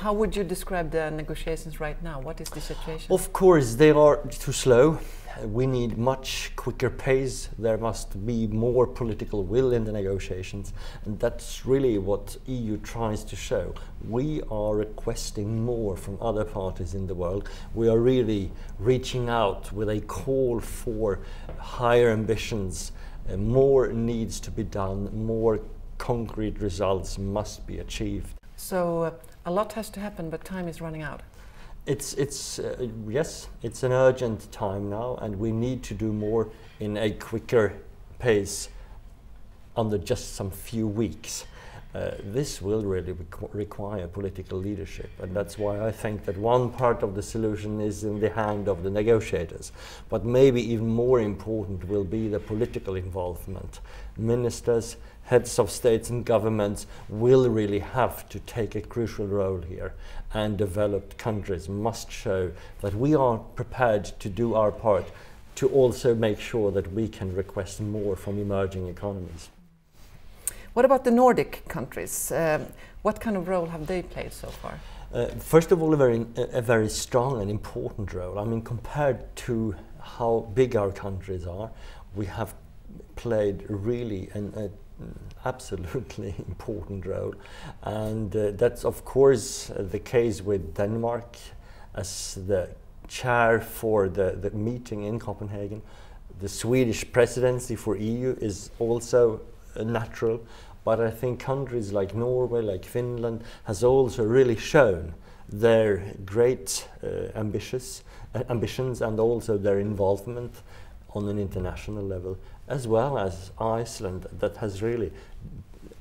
how would you describe the negotiations right now? What is the situation? Of course, they are too slow. We need much quicker pace. There must be more political will in the negotiations, and that's really what EU tries to show. We are requesting more from other parties in the world. We are really reaching out with a call for higher ambitions. More needs to be done. More concrete results must be achieved. So a lot has to happen, but time is running out. Yes, it's an urgent time now, and we need to do more in a quicker pace under just some few weeks. This will really require political leadership, and that's why I think that one part of the solution is in the hand of the negotiators. But maybe even more important will be the political involvement. Ministers, heads of states and governments will really have to take a crucial role here, and developed countries must show that we are prepared to do our part to also make sure that we can request more from emerging economies. What about the Nordic countries? What kind of role have they played so far? First of all, a very strong and important role. I mean, compared to how big our countries are, we have played really an absolutely important role, and that's of course the case with Denmark as the chair for the meeting in Copenhagen. The Swedish presidency for EU is also natural, but I think countries like Norway, like Finland, has also really shown their great ambitions and also their involvement on an international level, as well as Iceland, that has really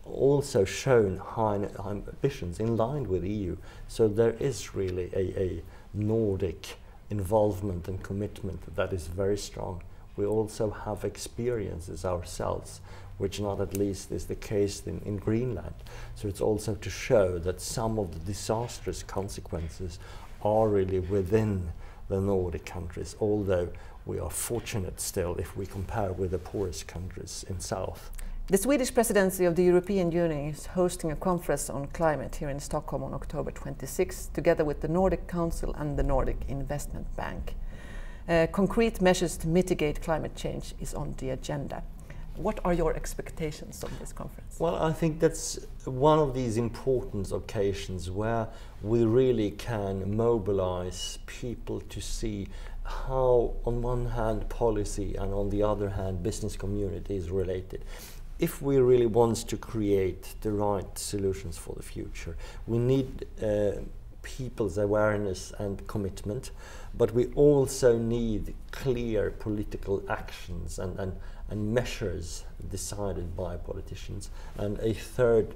also shown high ambitions in line with EU. So there is really a Nordic involvement and commitment that is very strong. We also have experiences ourselves, which not at least is the case in Greenland. So it's also to show that some of the disastrous consequences are really within the Nordic countries, although we are fortunate still if we compare with the poorest countries in South. The Swedish presidency of the European Union is hosting a conference on climate here in Stockholm on October 26, together with the Nordic Council and the Nordic Investment Bank. Concrete measures to mitigate climate change is on the agenda. What are your expectations of this conference? Well, I think that's one of these important occasions where we really can mobilize people to see how, on one hand, policy and on the other hand, business community is related. If we really want to create the right solutions for the future, we need people's awareness and commitment, but we also need clear political actions and measures decided by politicians. And a third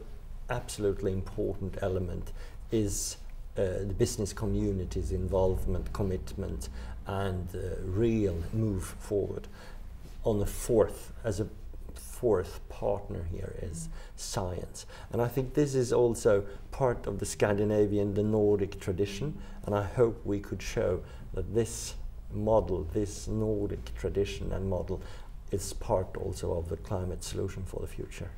absolutely important element is the business community's involvement, commitment, and real move forward. On the fourth partner here is science. And I think this is also part of the Scandinavian, the Nordic tradition, and I hope we could show that this model, this Nordic tradition and model, is part also of the climate solution for the future.